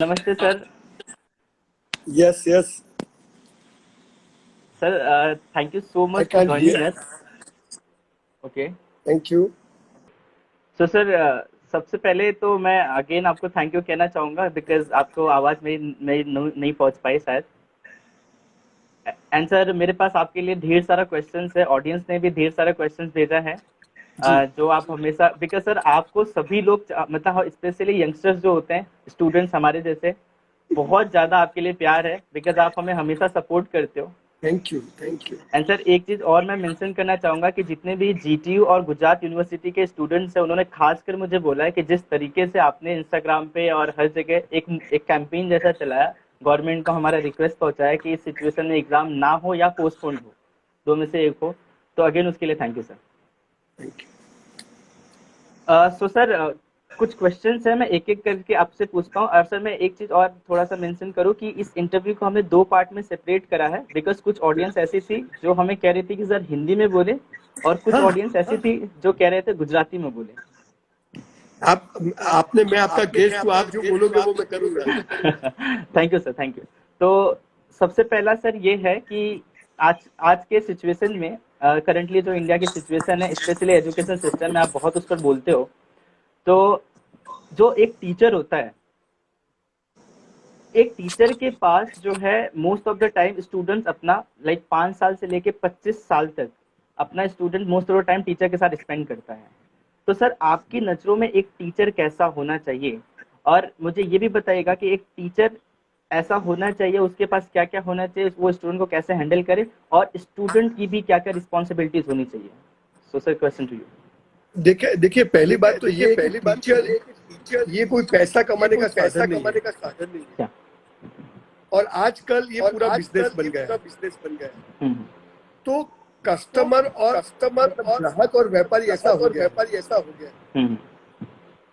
नमस्ते sir. Yes, yes. Sir thank you so I much for can't joining hear. Us. Okay. Thank you. So sir सबसे पहले तो मैं again आपको thank you कहना चाहूँगा बिकॉज आपको आवाज़ मेरी नहीं पहुँच पाई शायद। एंड सर मेरे पास आपके लिए ढेर सारा क्वेश्चंस है, ऑडियंस ने भी ढेर सारा क्वेश्चंस भेजा है। जी जो आप हमेशा बिकॉज सर आपको सभी लोग मतलब स्पेशली यंगस्टर्स जो होते हैं, स्टूडेंट्स हमारे जैसे, बहुत ज़्यादा आपके लिए प्यार है बिकॉज आप हमें हमेशा सपोर्ट करते हो। Thank you thank you. And sir एक चीज और मैं मेंशन करना चाहूंगा कि जितने भी जीटीयू और गुजरात यूनिवर्सिटी के स्टूडेंट्स हैं उन्होंने खासकर मुझे बोला है कि जिस तरीके से आपने इंस्टाग्राम पे और हर जगह एक कैंपेन जैसा चलाया, गवर्नमेंट को हमारा रिक्वेस्ट पहुंचाया कि इस सिचुएशन में एग्जाम ना हो या पोस्टपोन हो, दो में से एक हो, तो अगेन उसके लिए thank you sir. Thank you. So sir कुछ क्वेश्चंस हैं, मैं एक एक करके आपसे पूछता हूँ। और सर मैं एक चीज और थोड़ा सा मेंशन करूँ कि इस इंटरव्यू को हमने दो पार्ट में सेपरेट करा है बिकॉज कुछ ऑडियंस ऐसी थी जो हमें कह रही थी कि सर हिंदी में बोले, और कुछ हाँ, ऑडियंस ऐसी थी जो कह रहे थे गुजराती में बोले। आपने मैं आपका गेस्ट हूँ, आप जो बोलोगे वो मैं करूँगा। Thank you sir, thank you. तो सबसे पहला सर ये है कि आज आज के सिचुएशन में करंटली जो इंडिया की सिचुएशन है, स्पेशली एजुकेशन सिस्टम में, आप बहुत उस पर बोलते हो। तो जो एक टीचर होता है, एक टीचर के पास जो है most of the time students अपना लाइक 5 साल से लेके 25 साल तक अपना student most of the time teacher के साथ स्पेंड करता है। तो सर आपकी नज़रों में एक टीचर कैसा होना चाहिए, और मुझे ये भी बताइएगा कि एक टीचर ऐसा होना चाहिए, उसके पास क्या क्या होना चाहिए, वो स्टूडेंट को कैसे हैंडल करे, और स्टूडेंट की भी क्या क्या रिस्पॉन्सिबिलिटीज होनी चाहिए। So sir question to you. देखिए देखिए, पहली बात तो ये है कि टीचर ये कोई पैसा कमाने का साधन नहीं है। क्या? और आजकल ये पूरा बिजनेस बन गया है। तो कस्टमर और मतलब ग्राहक और व्यापारी ऐसा हो गया है।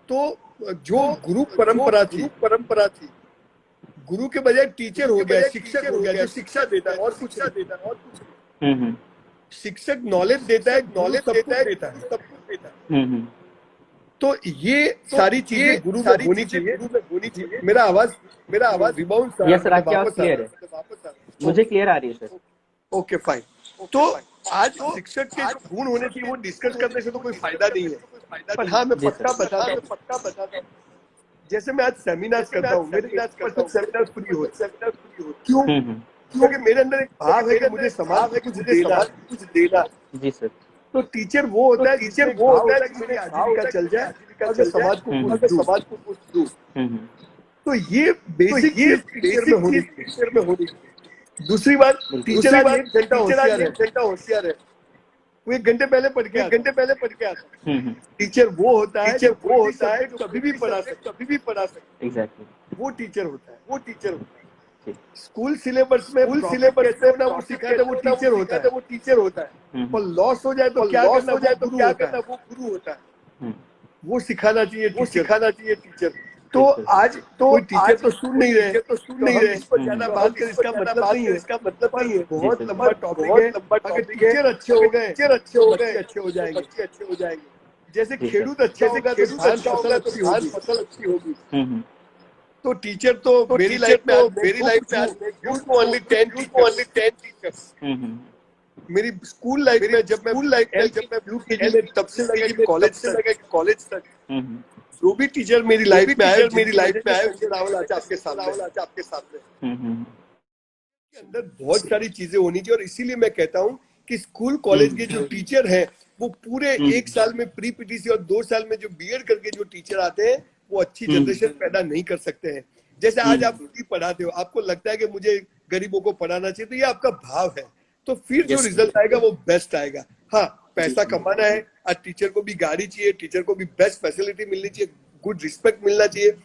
तो जो गुरु परंपरा थी, गुरु के बजाय टीचर हो गया, शिक्षक हो गया, जो शिक्षा देता है और कुछ नहीं। शिक्षक नॉलेज देता है, गुरु सब कुछ देता है। तो ये सारी चीजें गुरु में होनी चाहिए। मेरा आवाज रिबाउंड यस सर, मतलब आपकी आवाज वापस आ क्लियर है, रहा है। मुझे क्लियर आ रही है सर। Okay fine. तो आज शिक्षक के जो गुण होने चाहिए वो डिस्कस करने से तो कोई फायदा नहीं है, पर हाँ मैं जी पक्का सर। बताता हूँ। जैसे मैं आज सेमिनार करता हूँ, मेरे 50% सेमिनार फ्री होते हैं। क्यों? क्योंकि मेरे अंदर एक भाव है कि मुझे समाज को कुछ देना। जी सर। तो टीचर वो होता है जिसमें एक भाव होता है कि मेरी आजीविका चल जाए और मैं समाज को कुछ दूं। तो ये बेसिक चीज टीचर में होनी चाहिए। दूसरी बात, टीचर आज 1 घंटा होशियार है। वो 1 घंटे पहले पढ़ के आता। टीचर वो होता है जो कोई भी सब्जेक्ट कभी भी पढ़ा सकता। एग्जैक्टली। वो टीचर होता है। स्कूल सिलेबस में प्रॉफिट कैसे होना वो सिखाता है, वो टीचर होता है। और लॉस हो जाए तो क्या करना, वो गुरु होता है। वो सिखाना चाहिए टीचर। तो आज कोई टीचर तो सुन नहीं रहे, तो हम इस पर ज्यादा बात करें इसका मतलब नहीं है, पर बहुत लंबा टॉपिक है। अगर टीचर अच्छे हो गए तो बच्चे अच्छे हो जाएंगे। जैसे खेडूत अच्छा होगा तो धान फसल अच्छी होगी। तो टीचर तो मेरी लाइफ में आज मैं जो कुछ हूँ, ड्यू टू ओनली 10 टीचर्स। मेरी स्कूल लाइफ में जब मैं यूकेजी में तब से लगा कि कॉलेज तक जो भी टीचर मेरी लाइफ में आए, जिनकी वजह से संजय रावल आज आपके सामने के अंदर बहुत सारी चीजें होनी चाहिए। और इसीलिए मैं कहता हूँ कि स्कूल कॉलेज के जो टीचर हैं वो पूरे 1 साल में प्री पीटीसी और 2 साल में जो बीएड करके जो टीचर आते हैं वो अच्छी जनरेशन पैदा नहीं कर सकते हैं। जैसे आज आप फ्री पढ़ाते हो, आपको लगता है कि मुझे गरीबों को पढ़ाना चाहिए, तो ये आपका भाव है। तो फिर जो रिजल्ट आएगा वो बेस्ट आएगा। हाँ, पैसा कमाना है, आज टीचर को भी गाड़ी चाहिए, टीचर को भी बेस्ट फैसिलिटी मिलनी चाहिए, गुड रिस्पेक्ट मिलना चाहिए।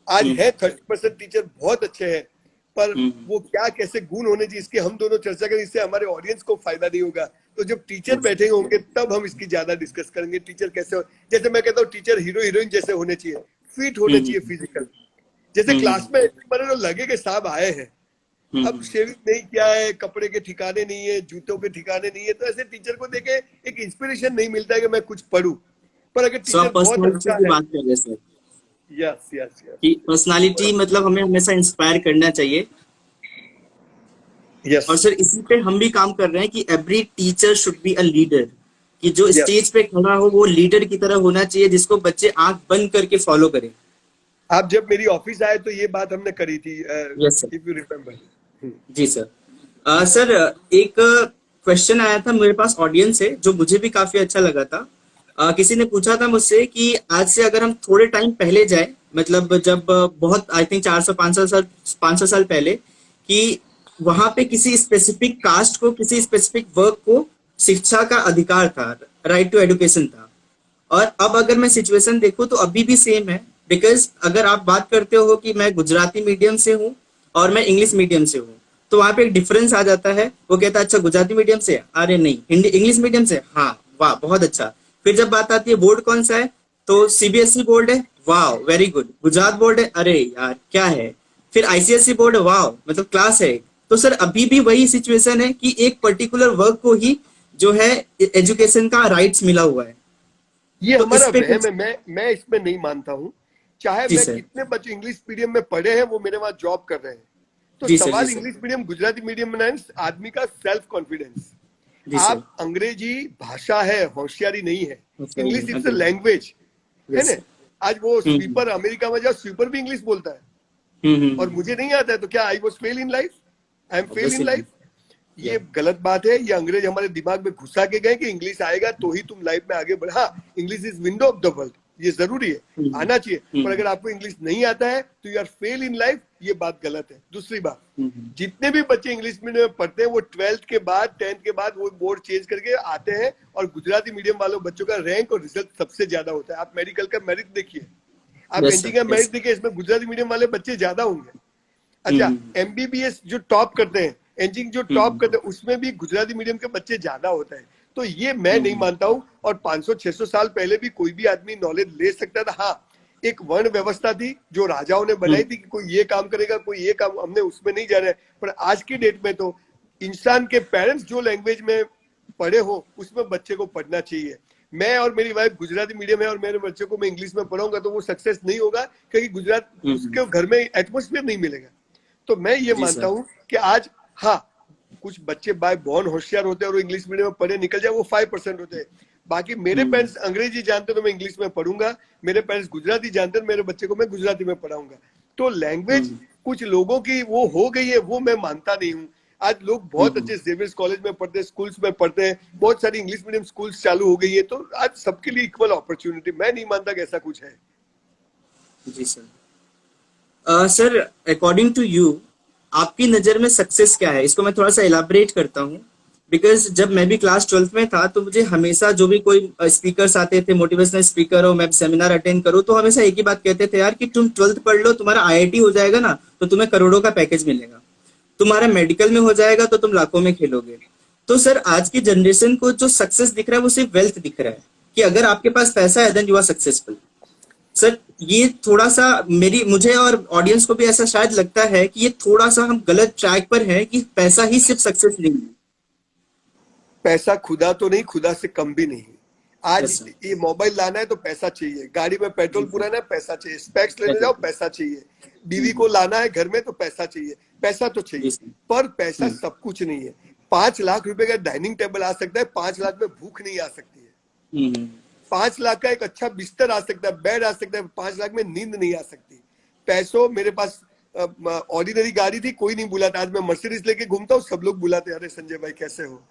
आज है 30% टीचर बहुत अच्छे हैं, पर वो क्या कैसे गुण होने चाहिए इसकी हम दोनों चर्चा करें, इससे हमारे ऑडियंस को फायदा नहीं होगा। तो जब टीचर बैठे होंगे तब हम इसकी ज्यादा डिस्कस करेंगे। टीचर कैसे हो, जैसे मैं कहता हूँ टीचर हीरो हीरोइन जैसे होने चाहिए, फिट होने चाहिए फिजिकल। जैसे क्लास में तो लगे कि साहब आए हैं, अब शेविंग नहीं किया है, कपड़े के ठिकाने नहीं है, जूतों के ठिकाने नहीं है, तो ऐसे टीचर को देखे एक इंस्पिरेशन नहीं मिलता है कि मैं कुछ पढ़ूं। पर अगर टीचर बहुत अच्छा है, बात कर रहे सर, यस यस यस कि पर्सनालिटी मतलब हमें हमेशा इंस्पायर करना चाहिए। यस और सर इसी पे हम भी काम कर रहे हैं कि every teacher should be a leader, कि जो यस। स्टेज पे खड़ा हो वो लीडर की तरह होना चाहिए, जिसको बच्चे आंख बंद करके फॉलो करें। आप जब मेरी ऑफिस आए तो ये बात हमने करी थी, yes sir. If you remember. जी सर। सर एक क्वेश्चन आया था मेरे पास ऑडियंस से, जो मुझे भी काफी अच्छा लगा था। किसी ने पूछा था मुझसे कि आज से अगर हम थोड़े टाइम पहले जाए, मतलब जब बहुत आई थिंक 400 500 साल पहले, कि वहां पे किसी स्पेसिफिक कास्ट को, किसी स्पेसिफिक वर्क को शिक्षा का अधिकार था, राइट टू एजुकेशन था। और अब अगर मैं सिचुएशन देखूं तो अभी भी सेम है। बिकॉज अगर आप बात करते हो कि मैं गुजराती मीडियम से हूँ और मैं इंग्लिश मीडियम से हूँ, तो वहां पे एक डिफरेंस आ जाता है। वो कहता है अच्छा गुजराती मीडियम से, अरे नहीं हिंदी इंग्लिश मीडियम से, हाँ वाह बहुत अच्छा। फिर जब बात आती है बोर्ड कौन सा है, तो सीबीएसई बोर्ड है, वाह वेरी गुड। गुजरात बोर्ड है, अरे यार क्या है। फिर आईसीएसई बोर्ड है, वाह मतलब क्लास है। तो सर अभी भी वही सिचुएशन है कि एक पर्टिकुलर वर्क को ही जो है एजुकेशन का राइट्स मिला हुआ है। ये तो इस हमारा पे वहम कुछ। है, मैं इसमें नहीं मानता हूँ। चाहे जी मैं सर। कितने बच्चे इंग्लिश मीडियम में पढ़े हैं, वो मेरे वहां जॉब कर रहे हैं। तो जी सर। जी सवाल sir. English medium Gujarati medium में नहीं, आदमी का सेल्फ कॉन्फिडेंस। जी सर। आप अंग्रेजी भाषा है, होशियारी नहीं है। अच्छा English it's a agree. Language, है यस ना। सर। आज वो हम्म स्वीपर अमेरिका में जाओ, स्वीपर भी इंग्लिश बोलता है और मुझे नहीं आता है, तो क्या I was fail in life? I am fail in obviously नहीं। लाइफ? या। ये गलत बात है। ये अंग्रेज हमारे दिमाग में घुसा के गए कि इंग्लिश आएगा तो ही तुम लाइफ में आगे बढ़। हाँ, English is window of the world, ये जरूरी है, आना चाहिए। पर अगर आपको इंग्लिश नहीं आता है तो you are fail in life, ये बात गलत है। दूसरी बात, जितने भी बच्चे इंग्लिश मीडियम में पढ़ते हैं वो 12th के बाद 10th के बाद वो बोर्ड चेंज करके आते हैं, और गुजराती मीडियम वालों बच्चों का रैंक और रिजल्ट सबसे ज्यादा होता है। आप मेडिकल का मेरिट देखिए, आप यस एनटी सर। का यस। मेरिट देखिए, इसमें गुजराती मीडियम वाले बच्चे ज्यादा होंगे। अच्छा, एमबीबीएस जो टॉप करते हैं, इंजीनियरिंग जो टॉप करते हैं, उसमें भी गुजराती मीडियम के बच्चे ज्यादा होते हैं। तो ये मैं नहीं मानता हूं। और 500-600 साल पहले भी कोई भी आदमी नॉलेज ले सकता था। हाँ, एक वर्ण व्यवस्था थी जो राजाओं ने बनाई थी कि कोई ये काम करेगा, कोई ये काम, हमने उसमें नहीं जा रहे हैं। पर आज की डेट में तो इंसान के पेरेंट्स जो लैंग्वेज में पढ़े हो उसमें बच्चे को पढ़ना चाहिए। मैं और मेरी वाइफ गुजराती मीडियम है और मेरे बच्चे को मैं इंग्लिश में पढ़ाऊंगा तो वो सक्सेस नहीं होगा, क्योंकि गुजरात उसके घर में एटमोस्फियर नहीं मिलेगा। तो मैं ये जी मानता सर। हूं कि आज, हाँ, कुछ बच्चे बाय बॉर्न होशियार होते हैं और इंग्लिश मीडियम में पढ़े निकल जाए, वो 5% होते हैं। बाकी मेरे पेरेंट्स अंग्रेजी जानते तो मैं इंग्लिश में पढ़ूंगा, मेरे पेरेंट्स गुजराती जानते हैं, मेरे बच्चे को मैं गुजराती में पढ़ाऊंगा। तो लैंग्वेज कुछ लोगों की वो हो गई है, वो मैं मानता नहीं हूँ। आज लोग बहुत अच्छे जेवियर्स कॉलेज में पढ़ते हैं, स्कूल्स में पढ़ते हैं, बहुत सारी इंग्लिश मीडियम स्कूल्स चालू हो गई है। तो आज सबके लिए इक्वल अपॉर्चुनिटी, मैं नहीं मानता कि ऐसा कुछ है। जी sir. Sir according to you, आपकी नजर में सक्सेस क्या है, इसको मैं थोड़ा सा इलाबरेट करता हूँ। बिकॉज जब मैं भी क्लास 12th में था तो मुझे हमेशा जो भी कोई स्पीकर्स आते थे, मोटिवेशनल स्पीकर हो, मैं सेमिनार अटेंड करूँ, तो हमेशा एक ही बात कहते थे यार कि तुम 12th पढ़ लो, तुम्हारा आईआईटी हो जाएगा ना तो तुम्हें करोड़ों का पैकेज मिलेगा, तुम्हारा मेडिकल में हो जाएगा तो तुम लाखों में खेलोगे। तो सर आज की जनरेशन को जो सक्सेस दिख रहा है वो सिर्फ वेल्थ दिख रहा है, कि अगर आपके पास पैसा है then you are successful. Sir ये थोड़ा सा मेरी मुझे और ऑडियंस को भी ऐसा शायद लगता है कि ये थोड़ा सा हम गलत ट्रैक पर हैं कि पैसा ही सिर्फ सक्सेस नहीं है। पैसा खुदा तो नहीं, खुदा से कम भी नहीं। आज यस सर। ये मोबाइल लाना है तो पैसा चाहिए, गाड़ी में पेट्रोल जी सर। पुराना है पैसा चाहिए, स्पेक्स लेने जाओ डेफिनेटली। पैसा चाहिए, बीवी को लाना है घर में तो पैसा चाहिए, पैसा तो जी चाहिए। सर। पर पैसा सब कुछ नहीं है। 5 लाख रुपए का डाइनिंग टेबल आ सकता है, 5 लाख में भूख नहीं आ सकती है। 5 लाख का एक अच्छा बिस्तर आ सकता है, बेड आ सकता है, 5 लाख में नींद नहीं आ सकती। पैसों, मेरे पास ऑर्डिनरी गाड़ी थी, कोई नहीं बुलाता। आज मैं मर्सिडीज लेके घूमता हूँ, सब लोग बुलाते, अरे संजय भाई कैसे हो।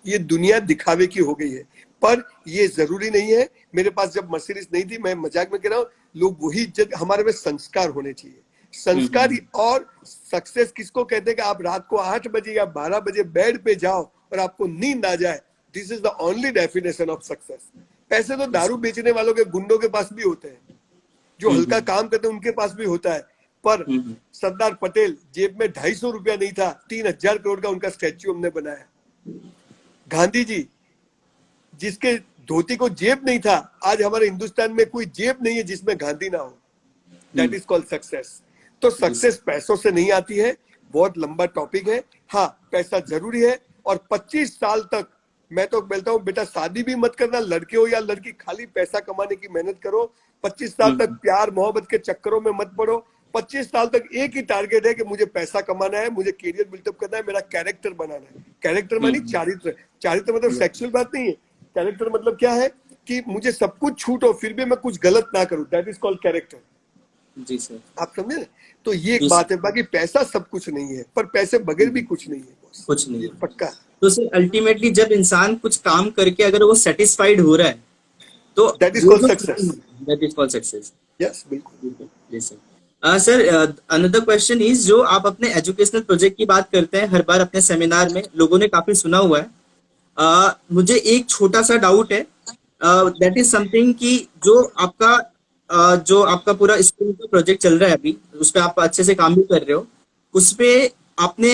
ये दुनिया दिखावे की हो गई है, पर ये जरूरी नहीं है। मेरे पास जब मर्सिडीज नहीं थी, मैं मजाक में कह रहा हूँ, लोग वही इज्जत, हमारे में संस्कार होने चाहिए। संस्कार और सक्सेस किसको कहते हैं कि आप रात को 8 बजे या 12 बजे बेड पे जाओ और आपको नींद आ जाए, this is the only definition of success. पैसे तो दारू बेचने वालों के, गुंडों के पास भी होते हैं, जो हल्का काम करते हैं उनके पास भी होता है। पर सरदार पटेल, जेब में 250 रुपया नहीं था, 3000 करोड़ का उनका स्टैच्यू हमने बनाया। गांधी जी, जिसके धोती को जेब नहीं था, आज हमारे हिंदुस्तान में कोई जेब नहीं है जिसमें गांधी ना हो। That is called success. तो सक्सेस पैसों से नहीं आती है, बहुत लंबा टॉपिक है। हाँ, पैसा जरूरी है। और 25 साल तक मैं तो बोलता हूँ बेटा शादी भी मत करना, लड़के हो या लड़की, खाली पैसा कमाने की मेहनत करो। 25 साल तक प्यार मोहब्बत के चक्करों में मत पड़ो। 25 साल तक एक ही टारगेट है कि मुझे पैसा कमाना है, मुझे करियर बिल्डअप करना है, मेरा कैरेक्टर बनाना है। कैरेक्टर मानी चारित्र। चारित्र मतलब सेक्सुअल बात नहीं है। कैरेक्टर मतलब क्या है कि मुझे सब कुछ छूट हो फिर भी मैं कुछ गलत ना करूं, दैट इज कॉल्ड कैरेक्टर। जी सर। आप समझे ना? तो ये एक जी बात सर। है। बाकी पैसा सब कुछ नहीं है, पर पैसे बगैर भी कुछ नहीं है बॉस, कुछ नहीं ये है। पक्का है। तो सर अल्टीमेटली जब इंसान कुछ काम करके अगर वो सेटिस्फाइड हो रहा है तो दैट इज वो कॉल्ड जो success. That is called success. Yes, बिल्कुल। जी sir. Sir another question is, जो आप अपने एजुकेशनल प्रोजेक्ट की बात करते हैं हर बार अपने सेमिनार में, लोगों ने काफी सुना हुआ है। मुझे एक छोटा सा डाउट है, दैट इज समथिंग कि जो आपका पूरा स्कूल का प्रोजेक्ट चल रहा है अभी, उस पे आप अच्छे से काम भी कर रहे हो, उस पे आपने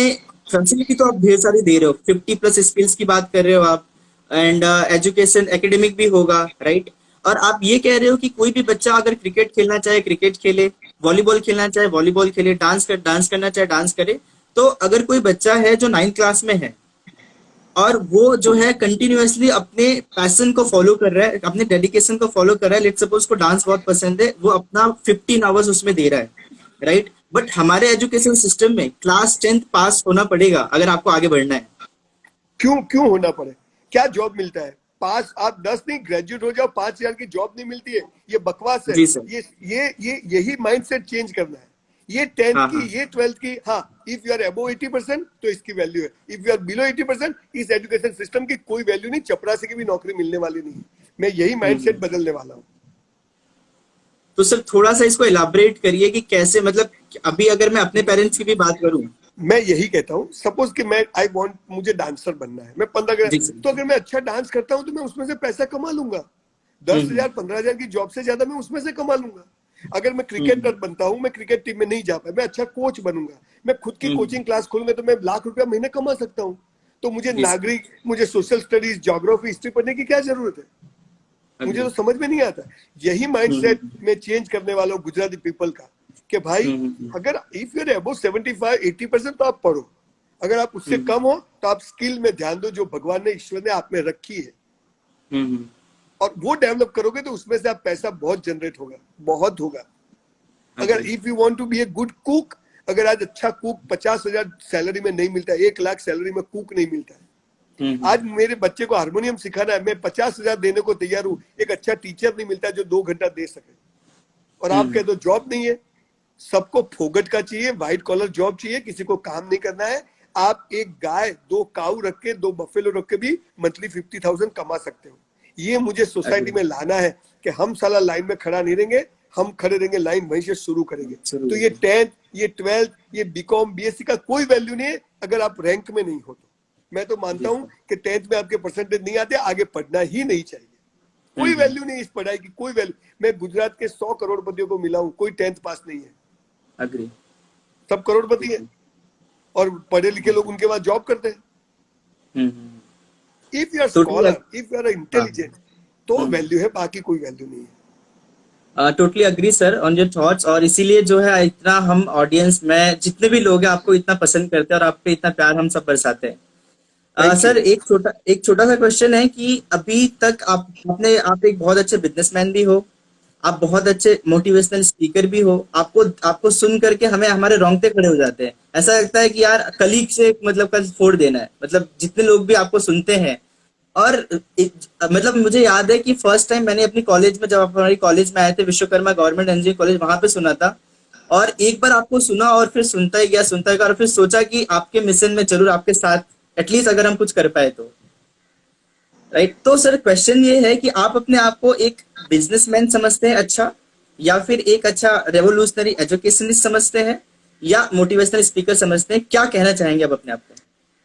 फैसिलिटी तो आप ढेर सारी दे रहे हो, 50+ स्किल्स की बात कर रहे हो आप, एंड एजुकेशन एकेडमिक भी होगा, राइट? और आप ये कह रहे हो कि कोई भी बच्चा अगर क्रिकेट खेलना चाहे क्रिकेट खेले, वॉलीबॉल खेलना चाहे वॉलीबॉल खेले, डांस करना चाहे डांस करे। तो अगर कोई बच्चा है जो 9th क्लास में है और वो जो है कंटिन्यूअसली अपने पैशन को फॉलो कर रहा है, अपने डेडिकेशन को फॉलो कर रहा है, लेट्स सपोज को डांस बहुत पसंद है, वो अपना 15 आवर्स उसमें दे रहा है, राइट? बट हमारे एजुकेशन सिस्टम में क्लास 10th पास होना पड़ेगा अगर आपको आगे बढ़ना है। क्यों क्यों होना पड़े? क्या जॉब मिलता है? पास आप 10 नहीं ग्रेजुएट हो जाओ, 5,000 की जॉब नहीं मिलती है, ये बकवास है। जी सर। यही माइंडसेट चेंज करना है। ये 10th हाँ की, हाँ। ये 12th की, हाँ, इफ यू आर अबव 80% तो इसकी वैल्यू है। इफ यू आर बिलो 80% इस एजुकेशन सिस्टम की कोई वैल्यू नहीं, चपरासी की भी नौकरी मिलने वाली नहीं है। मैं यही माइंडसेट बदलने वाला हूँ। तो सर थोड़ा सा इसको इलाबरेट करिए कि कैसे, मतलब अभी अगर मैं अपने पेरेंट्स की भी बात करूं। मैं यही कहता हूँ, सपोज कि मुझे डांसर बनना है, मैं 15 जी सर। तो अगर मैं अच्छा डांस करता हूँ तो मैं उसमें से पैसा कमा लूंगा। 10,000 15,000 की जॉब से ज्यादा मैं उसमें से कमा लूंगा। अगर मैं क्रिकेटर बनता हूँ, मैं क्रिकेट टीम में नहीं जा पाया, मैं अच्छा कोच बनूंगा, मैं खुद की कोचिंग क्लास खोलूंगा तो मैं लाख रुपया महीने कमा सकता हूँ। तो मुझे जी सर। नागरिक, मुझे सोशल स्टडीज, ज्योग्राफी, हिस्ट्री पढ़ने की क्या जरूरत है? मुझे अग्री। तो समझ में नहीं आता। यही माइंडसेट में चेंज करने वाला हूँ गुजराती पीपल का, कि भाई अगर इफ यू आर अबव 75-80% तो आप पढ़ो। अगर आप उससे कम हो तो आप स्किल में ध्यान दो जो भगवान ने, ईश्वर ने आप में रखी है, और वो डेवलप करोगे तो उसमें से आप पैसा बहुत जनरेट होगा, बहुत होगा। अगर if you want to be a good cook, अगर आज अच्छा कुक 50,000 सैलरी में नहीं मिलता है, 1 लाख सैलरी में कुक नहीं मिलता है। आज मेरे बच्चे को हारमोनियम सिखाना है, मैं 50,000 देने को तैयार हूँ, एक अच्छा टीचर नहीं मिलता जो 2 घंटा दे सके। और आप कह दो जॉब नहीं है, सबको फोगट का चाहिए, व्हाइट कॉलर जॉब चाहिए, किसी को काम नहीं करना है। आप एक गाय, 2 काऊ रख के, 2 बफेलो रख के भी मंथली 50,000 कमा सकते हो। ये मुझे सोसाइटी में लाना है कि हम साला लाइन में खड़ा नहीं रहेंगे, हम खड़े रहेंगे, लाइन वहीं से शुरू करेंगे। तो ये 10th, ये 12th, ये बीकॉम, बीएससी का कोई वैल्यू नहीं है अगर आप रैंक में नहीं हो तो। मैं तो मानता हूं कि 10th में आपके परसेंटेज नहीं आते, आगे पढ़ना ही नहीं चाहिए। कोई वैल्यू नहीं इस पढ़ाई की, कोई वैल्यू। मैं गुजरात के 100 करोड़पतियों को मिला हूं, कोई 10th पास नहीं है, अग्री। सब करोड़पति है और पढ़े लिखे लोग उनके बाद जॉब करते हैं। If you are scholar, if you are intelligent, तो वैल्यू है, बाकी कोई वैल्यू नहीं है। Totally agree sir on your thoughts, और इसीलिए जो है इतना हम ऑडियंस में जितने भी लोग हैं आपको इतना पसंद करते हैं और आप पे इतना प्यार हम सब बरसाते हैं। सर एक छोटा सा क्वेश्चन है कि अभी तक आप एक बहुत अच्छे बिजनेसमैन भी हो, आप बहुत अच्छे मोटिवेशनल स्पीकर भी हो, आपको सुन करके हमें हमारे रोंगटे खड़े हो जाते हैं, ऐसा लगता है कि यार कलीग से मतलब कल फोड़ देना है, मतलब जितने लोग भी आपको सुनते हैं। और मतलब मुझे याद है कि फर्स्ट टाइम मैंने अपनी कॉलेज में, जब आप हमारी कॉलेज में आए थे, विश्वकर्मा गवर्नमेंट इंजीनियरिंग कॉलेज, वहां पे सुना था। और एक बार आपको सुना और फिर सुनता ही गया और फिर सोचा कि आपके मिशन में जरूर आपके साथ एटलीस्ट अगर हम कुछ कर पाए तो, राइट? तो सर क्वेश्चन ये है कि आप अपने आप को एक बिजनेसमैन समझते हैं अच्छा, या फिर एक अच्छा रेवोल्यूशनरी एजुकेशनिस्ट समझते हैं, या मोटिवेशनल स्पीकर समझते हैं? क्या कहना चाहेंगे आप अपने आप को?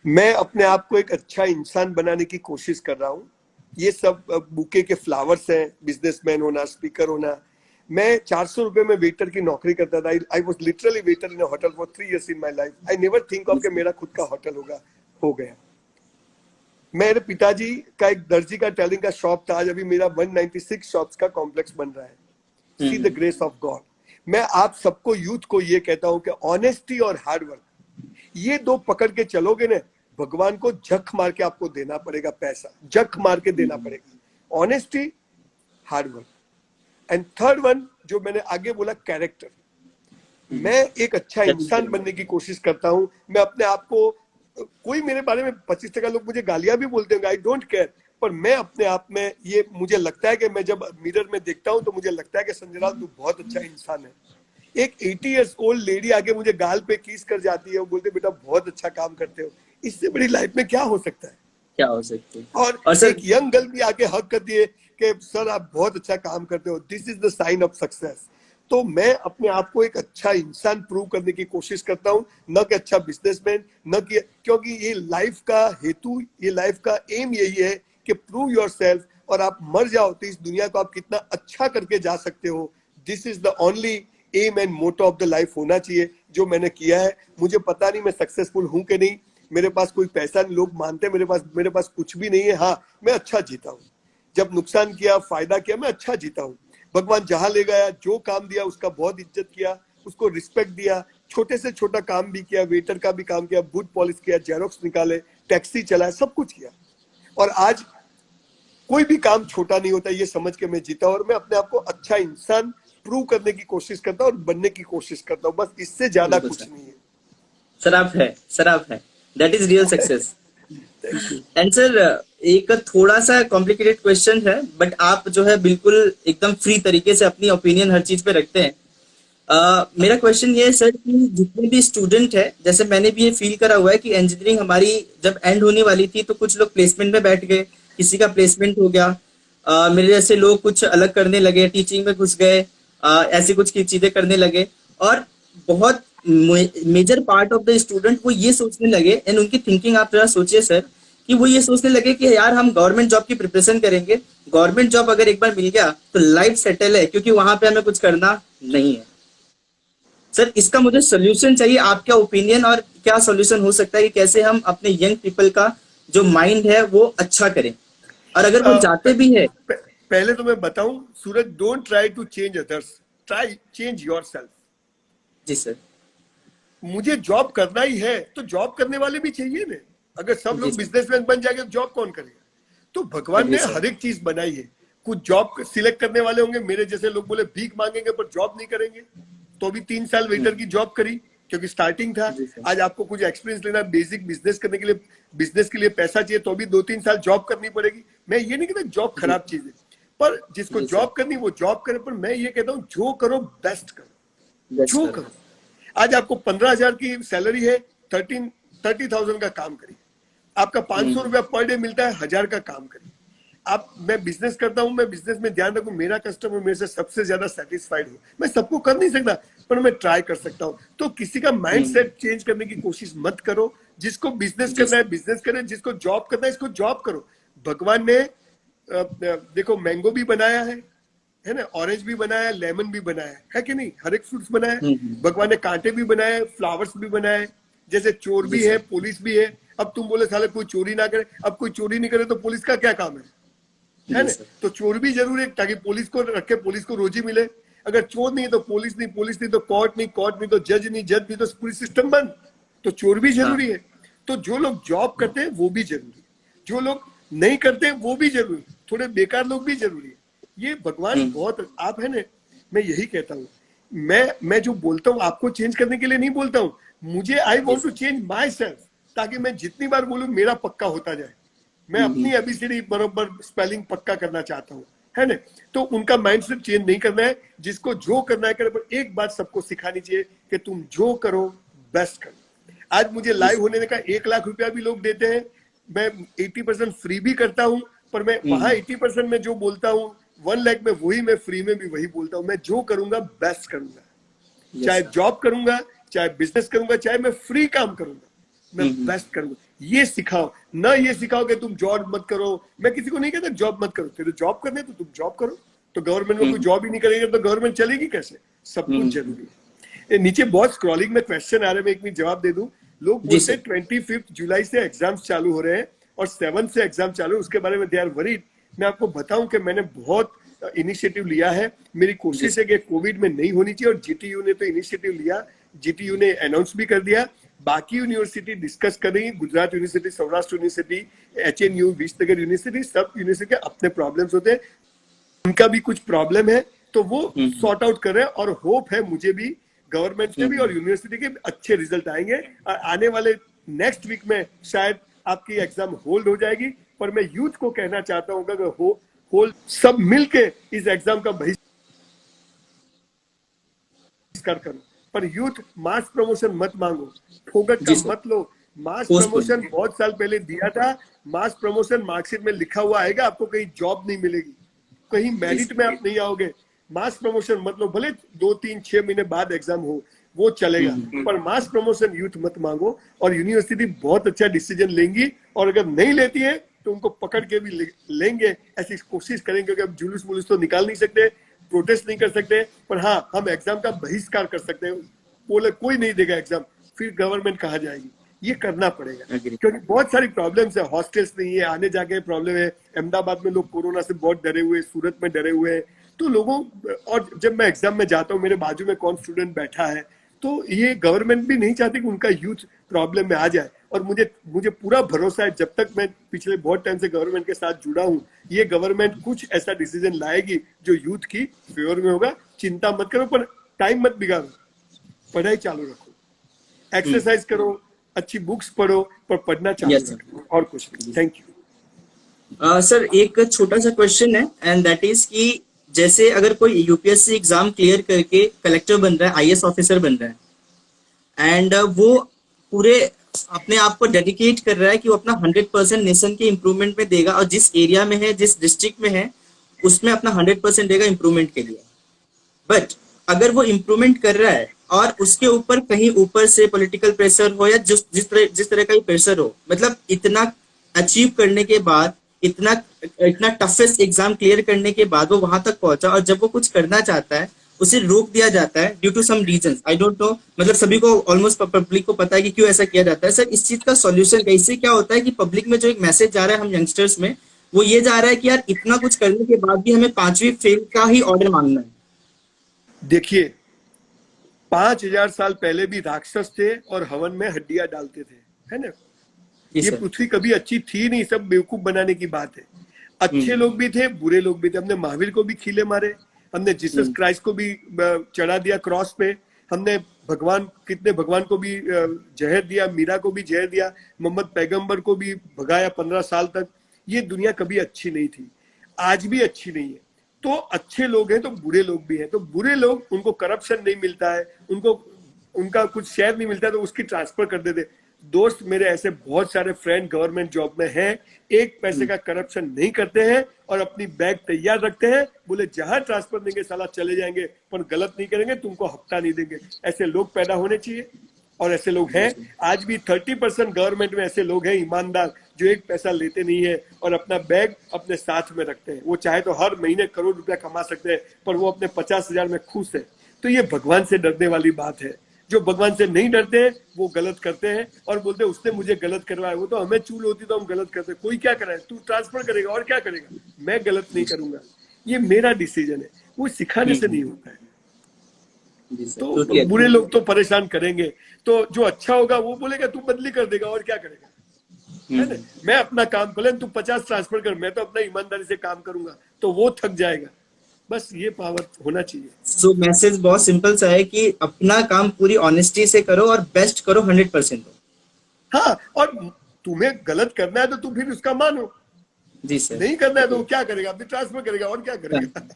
मैं अपने आप को एक अच्छा इंसान बनाने की कोशिश कर रहा हूँ। ये सब बुके के फ्लावर्स हैं, बिजनेसमैन होना, स्पीकर होना। मैं 400 रुपए में वेटर की नौकरी करता था। I was literally waiter in hotel for 3 years in my life. I never think of कि मेरा खुद का होटल होगा, हो गया। मेरे पिताजी का एक दर्जी का टेलरिंग का शॉप था, आज अभी मेरा 196 शॉप्स का कॉम्प्लेक्स बन रहा है। See the grace of God. मैं आप सबको, यूथ को ये कहता हूं कि ऑनेस्टी और हार्डवर्क, ये 2 पकड़ के चलोगे ना, भगवान को झक मार के आपको देना पड़ेगा पैसा, झक मार के देना पड़ेगा। Honesty, hard work. And third one जो मैंने आगे बोला, कैरेक्टर। मैं एक अच्छा इंसान बनने की कोशिश करता हूं। मैं अपने आप को, कोई मेरे बारे में 25% लोग मुझे गालियां भी बोलते हैं, आई डोंट केयर, पर मैं अपने आप में ये मुझे लगता है कि मैं जब मिरर में देखता हूं तो मुझे लगता है कि संजय लाल तू बहुत अच्छा इंसान है। एक 80 इयर्स ओल्ड लेडी आके मुझे गाल पे किस कर जाती है, वो बोलते बेटा बहुत अच्छा काम करते हो। इससे बड़ी लाइफ में क्या हो सकता है? क्या हो सकती है? और सर, एक यंग गर्ल भी आके हक करती है कि सर आप बहुत अच्छा काम करते हो, this is the sign of success. तो मैं अपने आप को एक अच्छा इंसान प्रूव करने की कोशिश करता हूँ, न कि अच्छा बिजनेसमैन, न कि, क्योंकि ये लाइफ का हेतु, ये लाइफ का एम यही है कि प्रूव योरसेल्फ, और आप मर जाओ तो इस दुनिया को आप कितना अच्छा करके जा सकते हो। This is the only aim and motto of the life होना चाहिए, जो मैंने किया है। मुझे पता नहीं मैं सक्सेसफुल हूं कि नहीं, मेरे पास कोई पैसा नहीं, लोग मानते हैं मेरे पास कुछ भी नहीं है। हाँ, मैं अच्छा जीता हूँ, जब नुकसान किया फायदा किया मैं अच्छा जीता हूँ। भगवान जहां ले गया, जो काम दिया उसका बहुत इज्जत किया, उसको रिस्पेक्ट दिया, छोटे से छोटा काम भी किया, वेटर का भी काम किया, बूट पॉलिश किया, जेरोक्स निकाले, टैक्सी चलाया, सब कुछ किया। और आज कोई भी काम छोटा नहीं होता, ये समझ के मैं जीता हूं। और मैं अपने आप को अच्छा इंसान प्रूव करने की कोशिश करता हूं और बनने की कोशिश करता हूं, बस इससे ज्यादा कुछ नहीं है। सर आप है, that is real success. Thank you. And sir, एक थोड़ा सा कॉम्प्लिकेटेड क्वेश्चन है, बट आप जो है बिल्कुल एकदम फ्री तरीके से अपनी ओपिनियन हर चीज पे रखते हैं। मेरा क्वेश्चन ये है सर कि जितने भी स्टूडेंट है, जैसे मैंने भी ये फील करा हुआ है कि इंजीनियरिंग हमारी जब एंड होने वाली थी तो कुछ लोग प्लेसमेंट में बैठ गए, किसी का प्लेसमेंट हो गया, मेरे जैसे लोग कुछ अलग करने लगे, टीचिंग में घुस गए, ऐसी कुछ की चीजें करने लगे, और बहुत major part of the student वो ये सोचने लगे, एंड उनकी थिंकिंग आप जरा सोचिए सर, कि वो ये सोचने लगे कि यार हम गवर्नमेंट जॉब की प्रिपरेशन करेंगे, गवर्नमेंट जॉब अगर एक बार मिल गया तो लाइफ सेटल है, क्योंकि वहां पे हमें कुछ करना नहीं है। सर, इसका मुझे सोल्यूशन चाहिए, आपका ओपिनियन, और क्या सोल्यूशन हो सकता है कि कैसे हम अपने यंग पीपल का जो माइंड है वो अच्छा करें, और अगर वो जाते भी है। पहले तो मैं बताऊं Suraj, don't try to change others, try change yourself. जी सर। मुझे जॉब करना ही है तो जॉब करने वाले भी चाहिए ना। अगर सब लोग बिजनेसमैन बन जाएंगे तो जॉब कौन करेगा? तो भगवान ने हर एक चीज बनाई है। कुछ जॉब सिलेक्ट करने वाले होंगे, मेरे जैसे लोग बोले भीख मांगेंगे पर जॉब नहीं करेंगे, तो भी 3 साल वेटर की जॉब करी क्योंकि स्टार्टिंग था। आज आपको कुछ एक्सपीरियंस लेना, बेसिक बिजनेस करने के लिए, बिजनेस के लिए पैसा चाहिए, तो भी 2-3 साल जॉब करनी पड़ेगी। मैं ये नहीं कहता जॉब खराब चीज है, पर जिसको जॉब करनी वो जॉब करे, पर मैं ये कहता हूँ जो करो बेस्ट करो, जो करो। आज आपको 15,000 की सैलरी है, 30,000 का काम करिए। आपका 500 रुपया पर डे मिलता है, 1000 का काम करिए। मैं बिजनेस करता हूं, मैं बिजनेस में ध्यान रखूं मेरा कस्टमर मेरे से सबसे ज्यादा सेटिस्फाइड हो। मैं सबको कर नहीं सकता, पर मैं ट्राई कर सकता हूं। तो किसी का माइंड सेट चेंज करने की कोशिश मत करो। जिसको बिजनेस करना है बिजनेस करे, जिसको जॉब करना है इसको जॉब करो। भगवान ने देखो मैंगो भी बनाया है ना, ऑरेंज भी बनाया, लेमन भी बनाया है कि नहीं? हर एक फ्रूट्स बनाया। भगवान ने कांटे भी बनाए, फ्लावर्स भी बनाए। जैसे चोर भी है, पुलिस भी है। अब तुम बोले साले कोई चोरी ना करे, अब कोई चोरी नहीं करे तो पुलिस का क्या काम है ना? तो चोर भी जरूरी है ताकि पुलिस को रखे, पुलिस को रोजी मिले। अगर चोर नहीं है तो पुलिस नहीं, पुलिस नहीं तो कोर्ट नहीं, कोर्ट नहीं तो जज नहीं, जज नहीं तो पूरी सिस्टम बंद। तो चोर भी जरूरी है। तो जो लोग जॉब करते हैं वो भी जरूरी है, जो लोग नहीं करते वो भी जरूरी, थोड़े बेकार लोग भी जरूरी है। ये भगवान बहुत, आप है ना, मैं यही कहता हूँ। मैं जो बोलता हूँ आपको चेंज करने के लिए नहीं बोलता हूँ, मुझे I want to change myself, ताकि मैं जितनी बार बोलूं मेरा पक्का होता जाए। मैं अपनी एबीसीडी बरोबर स्पेलिंग पक्का करना चाहता हूँ, है ना? तो उनका माइंडसेट चेंज नहीं करना है, जिसको जो करना है करे। पर एक बात सबको सिखानी चाहिए कि तुम जो करो बेस्ट करो। आज मुझे लाइव होने का 1 लाख रुपया भी लोग देते हैं, मैं 80% फ्री भी करता हूँ, पर मैं वहां 80% में जो बोलता हूँ 1 लाख में वही मैं फ्री में भी वही बोलता हूँ। मैं जो करूंगा बेस्ट करूंगा, चाहे जॉब करूंगा, चाहे बिजनेस करूंगा, चाहे मैं फ्री काम करूंगा, मैं बेस्ट करूंगा। ये सिखाओ ना, ये सिखाओ कि तुम जॉब मत करो। मैं किसी को नहीं कहता जॉब मत करो, तेरे जॉब करने तो तुम जॉब करो। तो गवर्नमेंट में कोई जॉब ही नहीं करेगा तो गवर्नमेंट चलेगी कैसे? सब कुछ जरूरी है। नीचे बहुत स्क्रॉलिंग में क्वेश्चन आ रहे हैं, मैं एक मिनट जवाब दे दूं। लोग बोलते हैं 25 जुलाई से एग्जाम्स चालू हो रहे हैं और 7 से एग्जाम चालू है, उसके बारे में दे आर वरीड। मैं आपको बताऊं कि मैंने बहुत इनिशिएटिव लिया है। मेरी कोशिश है कि कोविड में नहीं होनी चाहिए, और जीटीयू ने तो इनिशिएटिव लिया, जीटीयू ने अनाउंस भी कर दिया। बाकी यूनिवर्सिटी डिस्कस कर रही, Gujarat university, Saurashtra university, HNU, Vijayanagar university, सब यूनिवर्सिटी के अपने प्रॉब्लम्स होते हैं, उनका भी कुछ प्रॉब्लम है। तो वो सॉर्ट आउट कर रहे हैं और होप है मुझे भी, गवर्नमेंट के भी और यूनिवर्सिटी के भी अच्छे रिजल्ट आएंगे। और आने वाले नेक्स्ट वीक में शायद आपकी एग्जाम होल्ड हो जाएगी, पर मैं यूथ को कहना चाहता हूँ कि होल्ड सब मिलके इस एग्जाम का बहिष्कार करो, पर यूथ मास प्रमोशन मत मांगो, फोकट का मत लो। मास प्रमोशन बहुत साल पहले दिया था, मास प्रमोशन मार्कशीट में लिखा हुआ आएगा, आपको कहीं जॉब नहीं मिलेगी, कहीं मेरिट में आप नहीं आओगे। मास प्रमोशन मत लो, भले 2, 3, 6 महीने बाद एग्जाम हो वो चलेगा, पर मास प्रमोशन यूथ मत मांगो। और यूनिवर्सिटी बहुत अच्छा डिसीजन लेंगी, और अगर नहीं लेती है तो उनको पकड़ के भी लेंगे, ऐसी कोशिश करेंगे, क्योंकि अब जुलूस मुलूस तो निकाल नहीं सकते, प्रोटेस्ट नहीं कर सकते, पर हाँ हम एग्जाम का बहिष्कार कर सकते हैं। बोले कोई नहीं देगा एग्जाम, फिर गवर्नमेंट कहाँ जाएगी, ये करना पड़ेगा, क्योंकि बहुत सारी प्रॉब्लम्स है, हॉस्टल्स नहीं है, आने जाके प्रॉब्लम है, अहमदाबाद में लोग कोरोना से बहुत डरे हुए, सूरत में डरे हुए हैं, तो लोगों, और जब मैं एग्जाम में जाता हूँ मेरे बाजू में कौन स्टूडेंट बैठा है, तो ये गवर्नमेंट भी नहीं चाहती कि उनका यूथ प्रॉब्लम में आ जाए। और मुझे पूरा भरोसा है, जब तक मैं पिछले बहुत टाइम से गवर्नमेंट के साथ जुड़ा हूँ, ये गवर्नमेंट कुछ ऐसा डिसीजन लाएगी जो यूथ की फेवर में होगा। चिंता मत करो, पर टाइम मत बिगाड़ो, पढ़ाई चालू रखो, एक्सरसाइज करो, अच्छी बुक्स पढ़ो, पर पढ़ना चालू रखो, और कुछ नहीं। Thank you. सर एक छोटा सा क्वेश्चन है, एंड दैट इज कि जैसे अगर कोई यूपीएससी एग्जाम क्लियर करके कलेक्टर बन रहा है, आईएएस ऑफिसर बन रहा है, एंड वो पूरे अपने आप को डेडिकेट कर रहा है कि वो अपना 100% नेशन के इम्प्रूवमेंट में देगा, और जिस एरिया में है, जिस डिस्ट्रिक्ट में है, उसमें अपना 100% देगा इम्प्रूवमेंट के लिए। बट अगर वो इम्प्रूवमेंट कर रहा है और उसके ऊपर कहीं ऊपर से पॉलिटिकल प्रेशर हो, या जिस तरह का ही प्रेशर हो, मतलब इतना अचीव करने के बाद, इतना टफेस्ट एग्जाम क्लियर करने के बाद वो वहां तक पहुंचा, और जब वो कुछ करना चाहता है उसे रोक दिया जाता है due to some reasons, I don't know, मतलब सभी को, ऑलमोस्ट पब्लिक को पता है कि क्यों ऐसा किया जाता है। सर इस चीज का सॉल्यूशन कैसे, क्या होता है कि पब्लिक में जो एक मैसेज जा रहा है हम यंगस्टर्स में, वो ये जा रहा है कि यार इतना कुछ करने के बाद भी हमें 5वीं फेल का ही ऑर्डर मांगना है। देखिए 5000 साल पहले भी राक्षस थे और हवन में हड्डियां डालते थे, है ना। ये पृथ्वी कभी अच्छी थी नहीं, सब बेवकूफ बनाने की बात है। अच्छे लोग भी थे, बुरे लोग भी थे। हमने महावीर को भी खीले मारे, हमने जीसस क्राइस्ट को भी चढ़ा दिया क्रॉस पे, हमने कितने भगवान को भी जहर दिया, मीरा को भी जहर दिया, मोहम्मद पैगंबर को भी भगाया 15 साल तक। ये दुनिया कभी अच्छी नहीं थी, आज भी अच्छी नहीं है। तो अच्छे लोग हैं तो बुरे लोग भी हैं, तो बुरे लोग, उनको करप्शन नहीं मिलता है, उनका कुछ शेयर नहीं मिलता है, तो उसकी ट्रांसफर कर देते। दोस्त मेरे ऐसे बहुत सारे फ्रेंड गवर्नमेंट जॉब में हैं, एक पैसे का करप्शन नहीं करते हैं और अपनी बैग तैयार रखते हैं, बोले जहां ट्रांसफर देंगे साला चले जाएंगे, पर गलत नहीं करेंगे, तुमको हफ्ता नहीं देंगे। ऐसे लोग पैदा होने चाहिए, और ऐसे लोग हैं। आज भी 30% गवर्नमेंट में ऐसे लोग हैं ईमानदार, जो एक पैसा लेते नहीं है और अपना बैग अपने साथ में रखते हैं। वो चाहे तो हर महीने करोड़ रुपया कमा सकते हैं, पर वो अपने 50,000 में खुश है। तो ये भगवान से डरने वाली बात है। जो भगवान से नहीं डरते हैं वो गलत करते हैं और बोलते हैं उसने मुझे गलत करवाया, वो तो हमें चूल होती तो हम गलत करते। कोई क्या कराए, तू ट्रांसफर करेगा और क्या करेगा, मैं गलत नहीं करूंगा, ये मेरा डिसीजन है। वो सिखाने से नहीं होता है। तो बुरे लोग तो परेशान करेंगे, तो जो अच्छा होगा वो बोलेगा तू बदली कर देगा और क्या करेगा, है ना। मैं अपना काम कर, तू 50 ट्रांसफर कर, मैं तो अपना ईमानदारी से काम करूंगा, तो वो थक जाएगा। बस ये पावर होना चाहिए। सो मैसेज बहुत सिंपल सा है कि अपना काम पूरी ऑनेस्टी से करो और बेस्ट करो, 100% दो। हाँ, और तुम्हें गलत करना है तो तुम फिर उसका मानो। जी सर। नहीं करना है तो क्या करेगा, अपनी ट्रांसफर करेगा और क्या करेगा।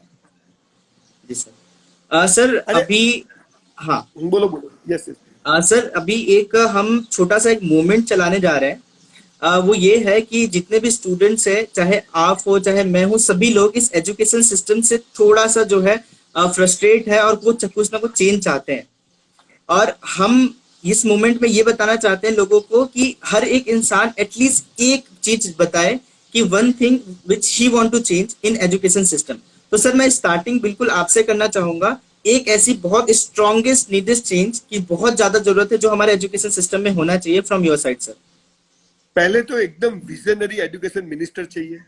जी सर। सर अभी, हाँ बोलो। यस सर अभी एक हम छोटा सा एक मूवमेंट चलाने जा रहे हैं। वो ये है कि जितने भी स्टूडेंट्स हैं, चाहे आप हो चाहे मैं हूँ, सभी लोग इस एजुकेशन सिस्टम से थोड़ा सा जो है फ्रस्ट्रेट है और वो कुछ ना कुछ चेंज चाहते हैं। और हम इस मोमेंट में ये बताना चाहते हैं लोगों को कि हर एक इंसान एटलीस्ट एक चीज बताए कि one thing which he want to change in education system. तो सर मैं स्टार्टिंग बिल्कुल आपसे करना चाहूंगा, एक ऐसी बहुत स्ट्रॉन्गेस्ट नीडेड चेंज की बहुत ज्यादा जरूरत है जो हमारे एजुकेशन सिस्टम में होना चाहिए, फ्रॉम योर साइड सर। पहले तो एकदम विजनरी एजुकेशन मिनिस्टर चाहिए,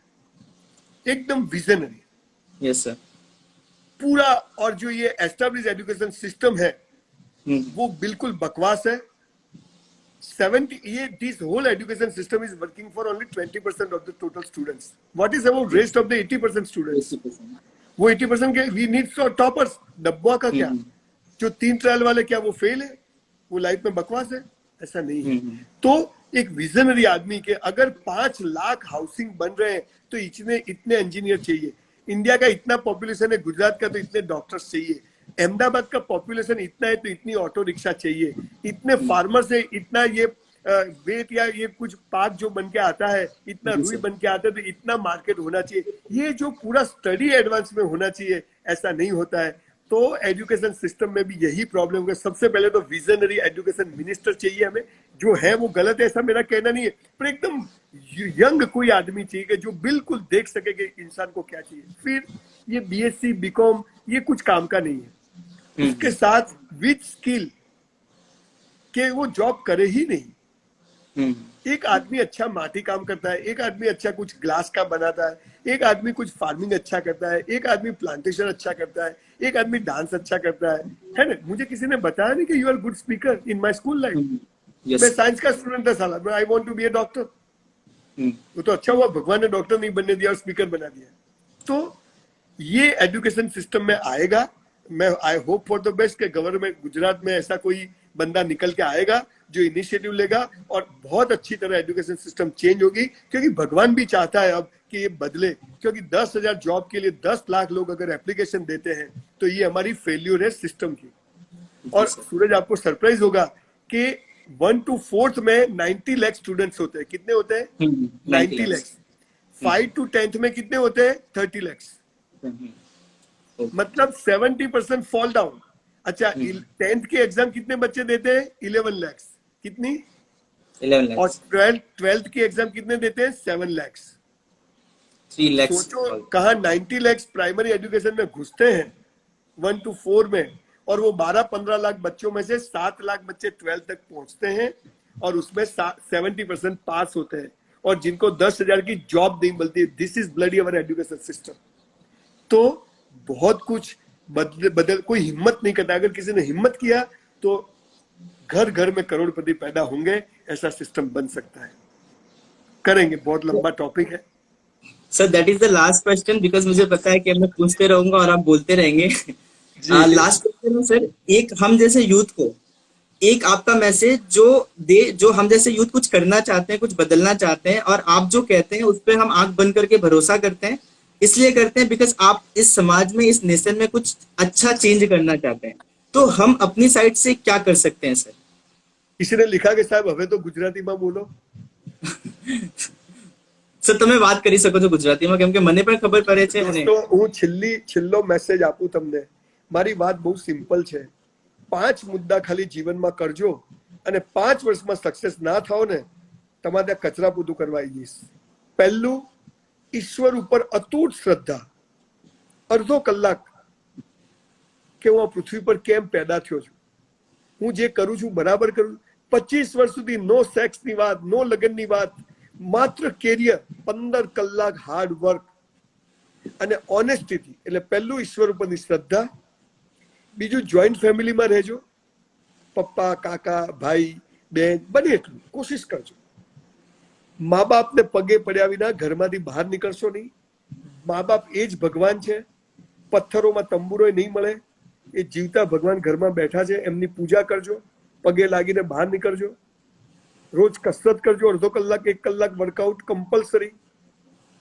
एकदम विजनरी। Yes sir. पूरा, और जो ये एस्टेब्लिश एजुकेशन सिस्टम है वो बिल्कुल बकवास है। 70 ये this whole education system is working for only 20% of the total students. What is about rest of the 80% students? वो 80% के वी नीड टॉपर्स, डब्बा का क्या, जो 3 ट्रायल वाले क्या वो फेल है, वो लाइफ में बकवास है? ऐसा नहीं है। तो एक विजनरी आदमी के अगर 5 लाख हाउसिंग बन रहे हैं तो इतने इंजीनियर चाहिए। इंडिया का इतना पॉपुलेशन है, गुजरात का तो इतने डॉक्टर्स चाहिए, अहमदाबाद का पॉपुलेशन इतना है तो इतनी ऑटो रिक्शा चाहिए, इतने फार्मर्स है, इतना ये वेट या ये कुछ पाक जो बन के आता है, इतना रुई बन के आता है, तो इतना मार्केट होना चाहिए। ये जो पूरा स्टडी एडवांस में होना चाहिए, ऐसा नहीं होता है। तो एजुकेशन सिस्टम में भी यही प्रॉब्लम है। सबसे पहले तो विजनरी एजुकेशन मिनिस्टर चाहिए हमें, जो है वो गलत है ऐसा मेरा कहना नहीं है, पर एकदम यंग कोई आदमी चाहिए जो बिल्कुल देख सके कि इंसान को क्या चाहिए। फिर ये बीएससी बीकॉम ये कुछ काम का नहीं है, उसके साथ विद स्किल के वो जॉब करे ही नहीं। एक आदमी अच्छा माटी काम करता है, एक आदमी अच्छा कुछ ग्लास का बनाता है, एक आदमी कुछ फार्मिंग अच्छा करता है, एक आदमी प्लांटेशन अच्छा करता है, एक आदमी डांस अच्छा करता है ना। मुझे किसी ने बताया नहीं कि you are good speaker in my school life. मैं साइंस का स्टूडेंट था साला, I want to be a doctor. वो तो अच्छा हुआ भगवान ने डॉक्टर नहीं बनने दिया और स्पीकर बना दिया। तो ये एजुकेशन सिस्टम में आएगा। मैं I hope for the best कि गवर्नमेंट गुजरात में ऐसा कोई बंदा निकल के आएगा जो इनिशिएटिव लेगा और बहुत अच्छी तरह एजुकेशन सिस्टम चेंज होगी, क्योंकि भगवान भी चाहता है अब कि ये बदले। क्योंकि 10,000 जॉब के लिए 10 लाख लोग अगर एप्लीकेशन देते हैं तो ये हमारी फेल्यूर है सिस्टम की। और सूरज आपको सरप्राइज होगा कि 1 to 4th में 90 लाख स्टूडेंट्स होते हैं। कितने होते हैं? 90 लाख। 5 to 10th में कितने होते हैं? 30 लाख। मतलब 70% फॉल डाउन। अच्छा, 10th के एग्जाम कितने बच्चे देते हैं? 11 लाख। कितनी? 11 लाख। और 12th के एग्जाम कितने देते हैं? 7 लाख। 3 लाख। सोचो कहा 90 लाख प्राइमरी एजुकेशन में घुसते हैं 1 to 4 में, और वो 12-15 लाख बच्चों में से 7 लाख बच्चे 12th तक पहुंचते हैं और उसमें 70% पास होते हैं, और जिनको 10,000 की जॉब नहीं मिलती है। This is bloody our education system. तो बहुत कुछ बदल कोई हिम्मत नहीं करता। अगर किसी ने हिम्मत किया तो घर घर में करोड़पति पैदा होंगे, ऐसा सिस्टम बन सकता है। करेंगे, बहुत लंबा टॉपिक है sir. That is the last question, because मुझे पता है कि मैं पूछते रहूंगा और आप बोलते रहेंगे। लास्ट क्वेश्चन है सर, एक हम जैसे यूथ को एक आपका मैसेज जो हम जैसे यूथ कुछ करना चाहते हैं, कुछ बदलना चाहते हैं, और आप जो कहते हैं उस पर हम आंख बंद करके भरोसा करते हैं। इसलिए करते हैं बिकॉज आप इस समाज में, इस नेशन में कुछ अच्छा चेंज करना चाहते हैं। तो हम अपनी साइड से क्या कर सकते हैं सर? किसी ने लिखा कि साहब हमें तो गुजराती में बोलो। सर તમે વાત કરી શકો છો ગુજરાતીમાં, કેમ કે મને પણ ખબર પડે છે। તો હું છેલ્લો મેસેજ આપું તમને। મારી વાત બહુ સિમ્પલ છે। 5 મુદ્દા ખાલી જીવનમાં કરજો અને 5 વર્ષમાં સક્સેસ ના થાઓ ને, તમારે ત્યાં કચરા પોતું કરવા આવી જઈશ। પહેલું, ઈશ્વર ઉપર અતૂટ શ્રદ્ધા। અડધો કલાક કે હું આ પૃથ્વી પર કેમ પેદા થયો છું, હું જે કરું છું બરાબર કરું। 25 વર્ષ સુધી નો સેક્સની વાત, નો લગ્નની વાત, માત્ર કેરિયર, 15 કલાક હાર્ડ વર્ક અને ઓનેસ્ટીથી। એટલે પહેલું ઈશ્વર ઉપરની શ્રદ્ધા। બીજું, જોઈન્ટ ફેમિલીમાં રહેજો, પપ્પા, કાકા, ભાઈ, બેન, બને એટલું કોશિશ કરજો। મા બાપને પગે પડ્યા વિના ઘરમાંથી બહાર નીકળશો નહીં। મા બાપ એ જ ભગવાન છે, પથ્થરોમાં તંબુરોય નહીં મળે, એ જીવતા ભગવાન ઘરમાં બેઠા છે, એમની પૂજા કરજો, પગે લાગીને બહાર નીકળજો। રોજ કસરત કરજો, અડધો કલાક 1 કલાક વર્કઆઉટ કમ્પલસરી।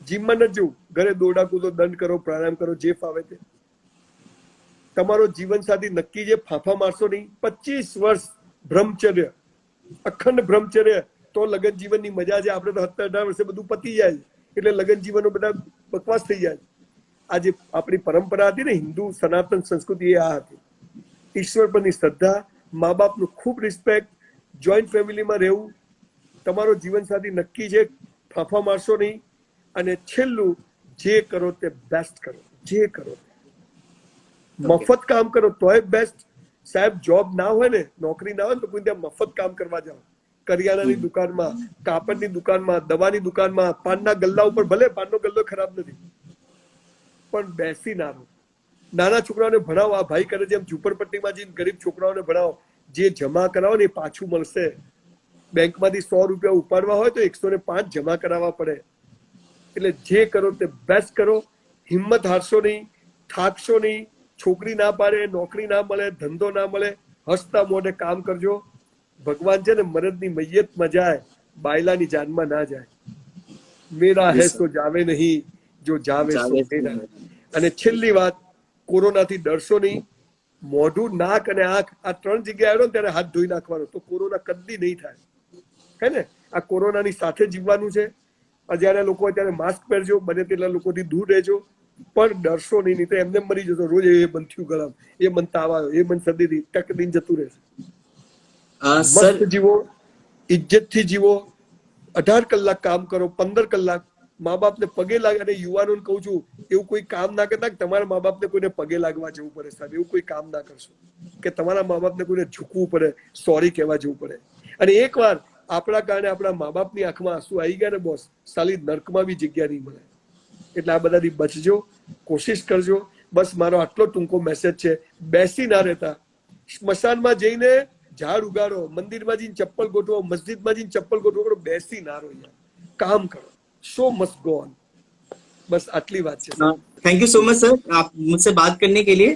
જીમમાં ન જવું, ઘરે દોડા કૂદો, દંડ કરો, પ્રાણાયામ કરો, જે ફાવે તે। તમારો જીવનસાથી નક્કી છે, ફાંફા મારશો નહીં। 25 વર્ષ બ્રહ્મચર્ય, અખંડ બ્રહ્મચર્ય, તો લગ્ન જીવનની મજા છે। આપણે તો 17-18 વર્ષે બધું પતી જાય, એટલે લગ્ન જીવનનો બધા બકવાસ થઈ જાય। આજે આપણી પરંપરા હતી ને, હિન્દુ સનાતન સંસ્કૃતિ, એ આ હતી। ઈશ્વર પરની શ્રદ્ધા, મા બાપનું ખૂબ રિસ્પેક્ટ, જોઈન્ટ ફેમિલીમાં રહેવું, તમારો જીવનસાથી નક્કી છે, ફાંફા મારશો નહીં। અને છેલ્લું, જે કરો તે બેસ્ટ કરો, જે કરો મફત કામ કરો તોય બેસ્ટ। સાહેબ જોબ ના હોય ને, નોકરી ના હોય તો કોઈ ત્યાં મફત કામ કરવા જાઓ। કરિયાણાની દુકાનમાં, કાપડની દુકાનમાં, દવાની દુકાનમાં, પાનના ગલ્લા ઉપર, ભલે પાનનો ગલ્લો ખરાબ નથી, પણ બેસી ના રહો। નાના છોકરાઓને ભણાવો। આ ભાઈ કરે છે એમ ઝૂંપડપટ્ટીમાં જઈને ગરીબ છોકરાઓને ભણાવો। જે જમા કરાવો ને એ પાછું મળશે। બેંકમાંથી 100 રૂપિયા ઉપાડવા હોય તો 105 જમા કરાવવા પડે। એટલે જે કરો તે બેસ્ટ કરો, હિંમત હારશો નહીં। થાકશો નહીં, છોકરી ના પાડે, નોકરી ના મળે, ધંધો ના મળે, હસતા મોઢે કામ કરજો. ભગવાન છે ને મરદની મૈયતમાં જાય, બાયલાની જાનમાં ના જાય. મેરા હે સો જાવે નહીં, જો જાવે સો મેરા. અને છેલ્લી વાત, કોરોનાથી ડરશો નહીં. મોઢું, નાક અને આંખ આ 3 જગ્યાએ આવ્યો ને ત્યારે હાથ ધોઈ નાખવાનો, તો કોરોના કદી નહીં થાય. હે ને? આ કોરોનાની સાથે જીવવાનું છે. જ્યારે લોકો ત્યારે માસ્ક પહેરજો, બને તેટલા લોકોથી દૂર રહેજો, પણ ડરશો નહીં. નહીં તો એમને મરી જશો. રોજ એ મન થયું ગરમ, એ મન તાવ આવ્યો, એ મન શરદી થઈ, ટક દિન જતું રહેશે. મસ્ત જીવો, ઇજ્જતથી જીવો, 18 કલાક કામ કરો, 15 કલાક મા બાપને પગે લાગે. અને યુવાનોને કહું છું, એવું કોઈ કામ ના કરતા કે તમારા મા બાપને કોઈને પગે લાગવા જવું પડે. સાહેબ, એવું કોઈ કામ ના કરશો કે તમારા મા બાપને કોઈને ઝૂકવું પડે, સોરી કહેવા જવું પડે. અને એકવાર આપણા કારણે આપણા મા બાપની આંખમાં આંસુ આવી ગયા ને બોસ, સાલી નર્કમાં બી જગ્યા નહીં મળે. એટલે આ બધાથી બચજો, કોશિશ કરજો. બસ મારો આટલો ટૂંકો મેસેજ છે. બેસી ના રહેતા, સ્મશાનમાં જઈને ઝાડ ઉગાડો, મંદિરમાં જઈને ચપ્પલ ગોઠવો, મસ્જિદમાં જઈને ચપ્પલ ગોઠવો, બેસી ના રહો, કામ કરો. Show must go on. बस आटली बात है. Thank you so much sir, आप मुझसे बात करने के लिए.